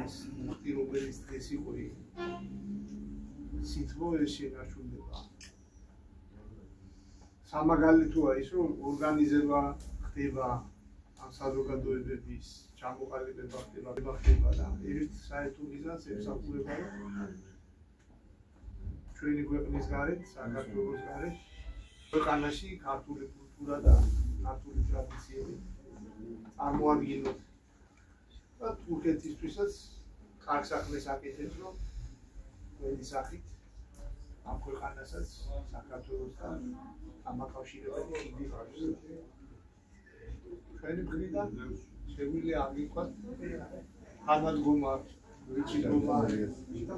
ეს მუხტი რომელიც დღეს იყო სითბო ეს შენარჩუნდება. სამაგალითოა ის რომ ორგანიზება ხდება ამ საზოგადოებების ჩამოყალიბება ხდება და ერთ საერთო მიზანს ემსახურება ჩვენი ქვეყნის გარეთ, საქართველოს გარეთ ქვეყანაში ქართული კულტურა და ქართული ტრადიციები წარმოადგინოთ. და თურქეთისთვისაც კარგ საქმეს აკეთებს, რომ ყველი სახით ამ ქვეყანასაც საქართველოსთან ამაკავშირებელი ხიდი ჰყავს. ჩვენი მხრიდან შეგვიძლია აღიქვათ თანადგომა, ვიჭიდრომა და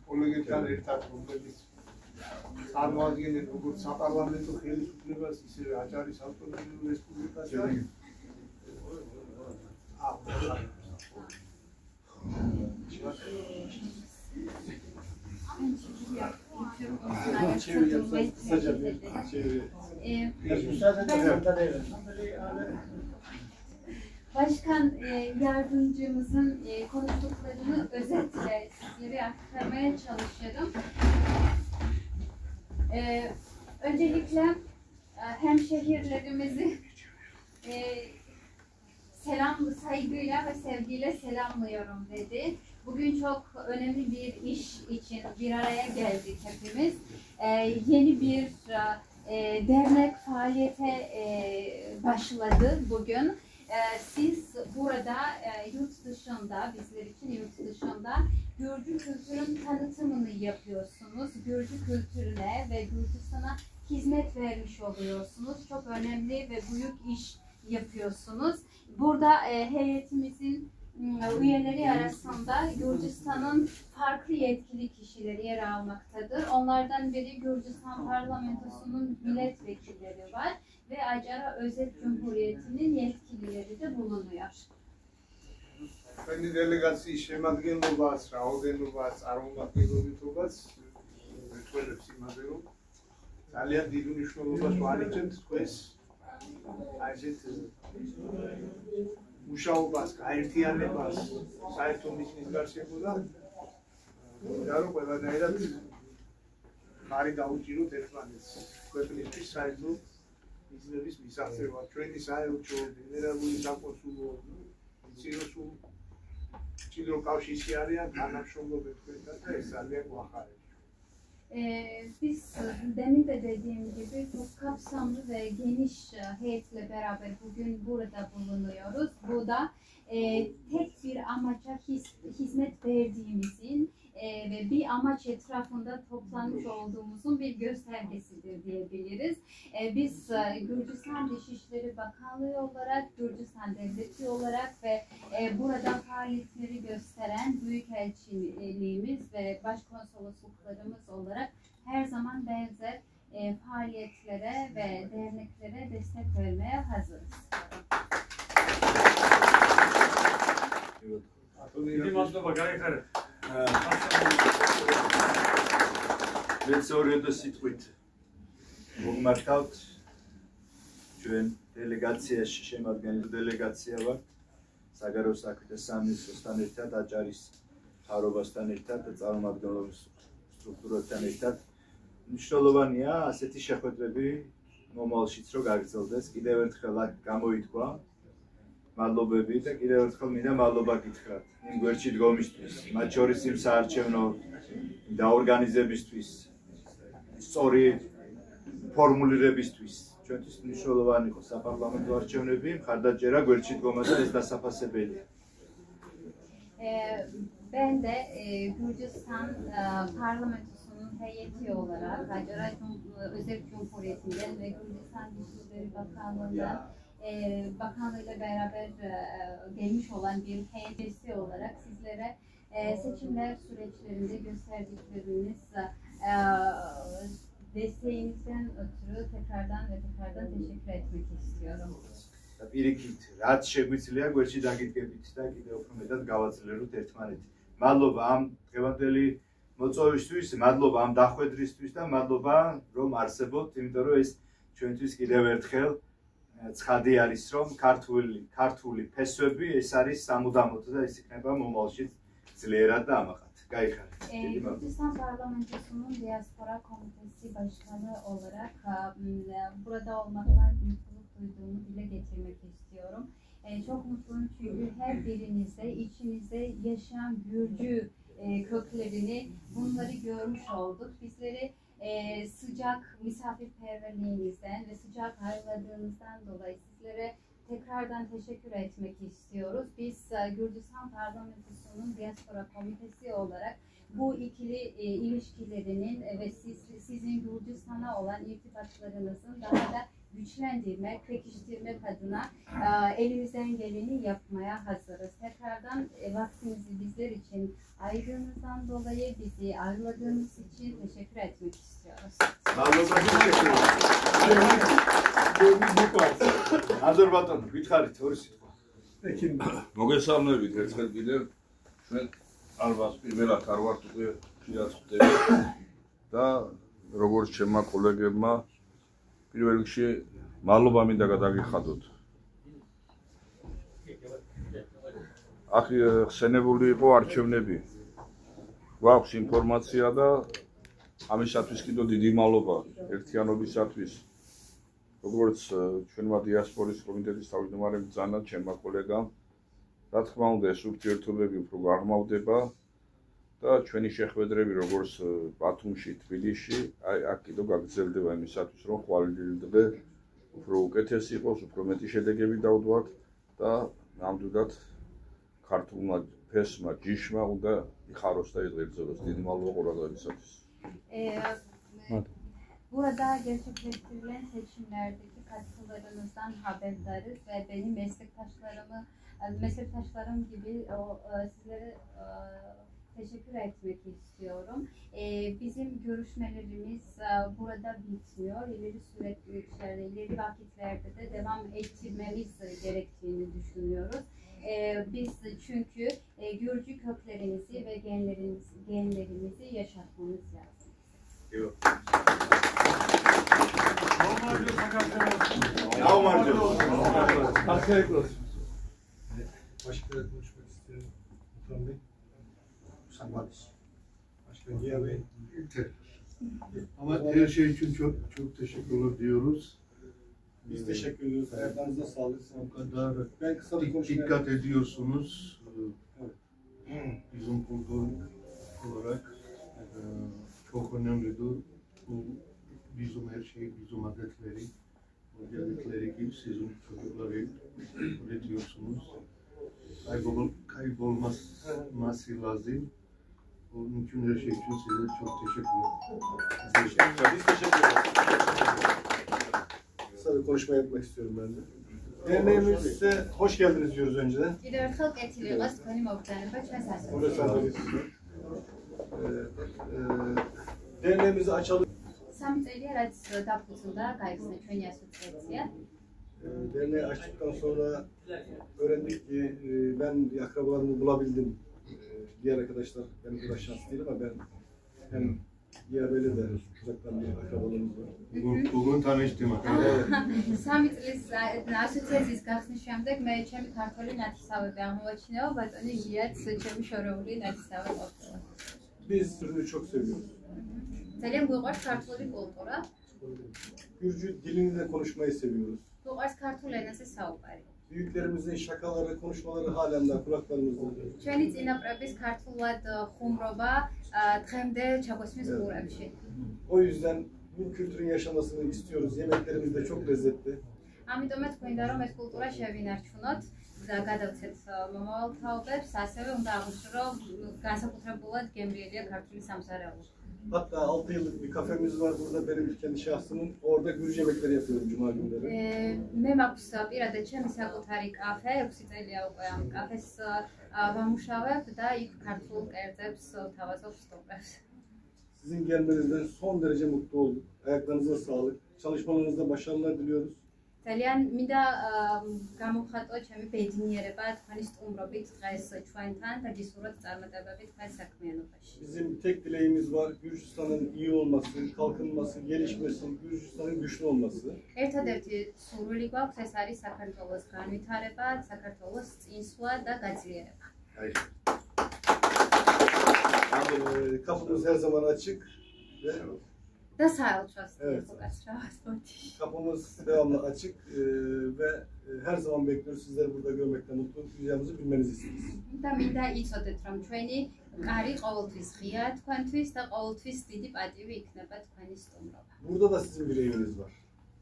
კოლეგებთან ერთად რომლებიც წარმოადგენენ როგორც საპარლამენტო ხელისუფლებას, ისევე აჭარის ავტონომიურ რესპუბლიკას და Başkan yardımcımızın konuştuklarını özetle sizlere aktarmaya çalışıyorum. Öncelikle hemşehirlerimizi saygıyla ve sevgiyle selamlıyorum dedi. Bugün çok önemli bir iş için bir araya geldik hepimiz. Yeni bir dernek faaliyete başladı bugün. Siz burada yurt dışında, bizler için yurt dışında Gürcü kültürün tanıtımını yapıyorsunuz. Gürcü kültürüne ve Gürcistan'a hizmet vermiş oluyorsunuz. Çok önemli ve büyük iş yapıyorsunuz. Burada heyetimizin üyeleri arasında Gürcistan'ın farklı yetkili kişileri yer almaktadır. Onlardan biri Gürcistan Parlamentosu'nun milletvekilleri var ve Acara Özet Cumhuriyeti'nin yetkilileri de bulunuyor. Ჩვენი დელეგაციის შემადგენლობას, რაოდენობას, წარმომადგენლობითობას ვეთქველებს იმაზე, რომ ძალიან დიდ მნიშვნელობას ვანიჭებთ თქვენს ასეთ მუშაობას, გაერთიანებას, საერთო მიზნის გარშემო და რომ ყველანაირად ხარი დაუჭიროთ ერთმანეთს ქვეყნისთვის საერთო მიზნების მისაღწევად. ჩვენი საელჩო, გენერალური საკონსულო, ჭიდრო კავშირში არიან თანამშრომლობენ თქვენთან და ეს ძალიან გვახარებს. Biz demin de dediğim gibi çok kapsamlı ve geniş heyetle beraber bugün burada bulunuyoruz. Bu da tek bir amaca hizmet verdiğimizin ve bir amaç etrafında toplanmış olduğumuzun bir göstergesidir diyebiliriz. Biz Gürcistan Dışişleri Bakanlığı olarak, Gürcistan Devleti olarak ve burada faaliyetleri gösteren Büyükelçiliğimiz ve Başkonsolosluklarımız olarak her zaman benzer faaliyetlere ve derneklere destek vermeye hazırız. მეცხოვრე სიტყვით მოგმართავთ ჩვენ დელეგაციაში შემადგენელი დელეგაცია ვარ საგარეო საქმეთა სამინისტროსთან ერთად აჭარის მთავრობასთან ერთად და წარმომადგენლობის სტრუქტურებთან ერთად მნიშვნელოვანია ასეთი შეხვედრები მომავალშიც რომ გაგრძელდეს კიდევ ერთხელ გამოითქვა მადლობები და კიდევ ერთხელ მინდა მადლობა გითხრათ იმ გვერდში დგომისთვის მათ შორის იმ საარჩევნო დაორგანიზებისთვის სწორი ფორმულირებისთვის ჩვენთვის მნიშვნელოვანი იყო საპარლამენტო არჩევნები მხარდაჭერა გვერდში დგომა და ეს დასაფასებელია. Ben de Gürcistan Parlamentosu'nun heyeti olarak Acara Özet Cumhuriyeti'nden ve Gürcistan Dışişleri Bakanlığı'yla beraber gelmiş olan bir heyeti olarak sizlere seçimler süreçlerinde gösterdikleriniz desteğinizden ötürü tekrardan teşekkür etmek istiyorum. პირიქით, რაც შეგვიძლია გვერდში დაგიდგებით და კიდევ უფრო მეტად გავაძლიეროთ ერთმანეთი. მადლობა ამ დღევანდელი მოწვევისთვის, მადლობა ამ დახვედრისთვის და მადლობა რომ არსებობთ, იმიტომ რომ ეს ჩვენთვის კიდევ ერთხელ ცხადი არის, რომ ქართული ფესვები ეს არის სამუდამოდ და ეს იქნება მომავალშიც ძლიერად და ამაყად. Გაიხარეთ. Gürcistan Parlamentosu'nun diaspora komitesi başkanı olarak burada olmaktan mutluluk duyduğumu dile getirmek istiyorum. Çok mutluyum çünkü her birinizde içinizde yaşayan Gürcü köklerini bunları görmüş olduk. Bizleri sıcak misafirperverliğinizden ve sıcak ağırladığınızdan dolayı sizlere tekrardan teşekkür etmek istiyoruz. Biz Gürcistan Parlamentosu'nun diaspora komitesi olarak bu ikili ilişkilerinin ve sizin Gürcistan'a olan irtibatlarınızın daha da güçlendirmek, pekiştirmek adına elimizden geleni yapmaya hazırız. Tekrardan vaktinizi bizler için ayırdığınızdan dolayı bizi ağırladığınız için teşekkür etmek istiyoruz. Azerbaycan, გითხარით ორი სიტყვა. მოგესალმებით ერთხელ კიდევ ჩვენ ალბათ პირველად არ ვართ უკვე ხშირად ხვდები და როგორც ჩემმა კოლეგებმა პირველ რიგში მადლობა მინდა გადაგიხადოთ. აქ ხსენებული იყო არჩევნები. გვაქვს ინფორმაცია და ამისათვის კიდევ დიდი მადლობა ერთიანობისათვის. როგორც ჩვენმა დიასპორის კომიტეტის თავმჯდომარემ ბრძანა ჩემმა კოლეგამ, რა თქმა უნდა ეს ურთიერთობები უფრო გაღრმავდება და ჩვენი შეხვედრები როგორც ბათუმში, თბილისში, აქ კიდევ გაგრძელდება იმისათვის, რომ ხვალინდელდღე უფრო უკეთესი იყოს, უფრო მეტი შედეგები დავდვათ და ნამდვილად ქართულმა ფესმა, ჯიშმა უნდა იხაროს და იღებძოლოს. დიდი მადლობა ყურადღებისათვის. Burada gerçekleştirilen seçimlerdeki katkılarınızdan haberdarız ve benim meslektaşlarım gibi sizlere teşekkür etmek istiyorum. Bizim görüşmelerimiz burada bitmiyor. İleri süreçlerde, ileri vakitlerde de devam ettirmemiz gerektiğini düşünüyoruz. Biz çünkü Gürcü köklerimizi ve genlerimizi yaşatmamız lazım. Başka konuşmak istiyorum. Muhtar Bey. Başkan Ziya Bey. Ama her şey için çok teşekkürler diyoruz. Biz teşekkür ediyoruz. Ayaklarınıza sağlık. O kadar Ben kısa bir konuşma dikkat ediyorsunuz. Bizim kültür olarak çok önemlidir. Bu bizim her şey, bizim adetleri, adetleri gibi sizin çocukları üretiyorsunuz. Kaybolması lazım. Onun için her şey için size çok teşekkürler. Biz teşekkür ederiz. Kısa bir konuşma yapmak istiyorum ben de. Derneğimize hoş geldiniz diyoruz önceden. Giderxalq etiliğiniz benim obtanıma Burası derneğimizi açalım. Samit Eliya Radyo Dapkutunda kaygısına çöny asosiyatsiya. Derneği açtıktan sonra öğrendik ki ben akrabalarımı bulabildim. Diğer arkadaşlar, benim kadar şanslı değil ama ben hem diğer böyle de uzaktan bir akrabalarımız var. Bugün tanıştım. Samit Eliya asosiyatsiyas გახსნის შემდეგ მე ჩემი ქართული ნათესავები აღმოაჩინეო, ბატონი გიაც ჩემი შორეული ნათესავი ყოფილა. Biz türünü çok seviyoruz. ძალიან გვიყვარს ქართული კულტურა. Gürcü dilini de konuşmayı seviyoruz. Გვიყვარს ქართულ ენაზე საუბარი. Büyüklerimizin şakaları, konuşmaları halen de kulaklarımızda. ჩვენი წინაპრების ქართულად ხუმრობა დღემდე ჩაგვესმის ყურებში. O yüzden bu kültürün yaşamasını istiyoruz. Yemeklerimiz de çok lezzetli. ამიტომაც გვინდა რომ ეს კულტურა შევინარჩუნოთ და გადავცეთ მომავალ თაობებს, ასევე უნდა აღვნიშნო რომ განსაკუთრებულად გემრიელია ქართული სამზარეულო. Hatta 6 yıllık bir kafemiz var burada benim kendi şahsımın. Orada Gürcü yemekleri yapıyorum cuma günleri. მე მაქვს პირადად ჩემი საკუთარი კაფე, 6 წელია უკვე ამ კაფეს ვამუშავებ და იქ ქართულ კერძებს თავაზობ სტოპებს. Sizin gelmenizden son derece mutlu olduk. Ayaklarınıza sağlık. Çalışmalarınızda başarılar diliyoruz. ძალიან მინდა გამოვხატო ჩემი ბედნიერება თქვენი სტუმრობით დღეს ჩვენთან და გისურვებთ წარმატებები თქვენ საქმიანობაში. Bizim tek dileğimiz var. Gürcistan'ın iyi olması, kalkınması, gelişmesi, Gürcistan'ın güçlü olması. ერთადერთი სურვილი გვაქვს ეს არის საქართველოს განვითარება, საქართველოს წინსვლა და გაძლიერება. Kapımız her zaman açık ve და საელჩოს Evet. უკაცრავად მოდი. kapımız devamlı açık ve her zaman bekliyoruz sizleri burada görmekten mutlu olacağımızı bilmenizi isteriz. და მინდა იცოდეთ, რომ ჩვენი კარი ყოველთვის ღია თქვენთვის და ყოველთვის დიდი პატივი იქნება თქვენი სტუმრობა. Burada da sizin bir eviniz var.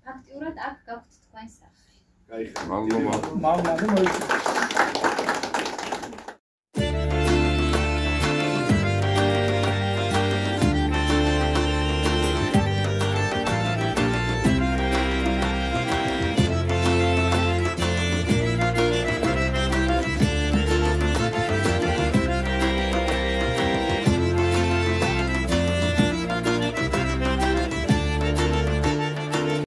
ფაქტიურად აქ გაქვთ თქვენ სახლი. Kayık. მადლობა. მამლანი მოიწვია.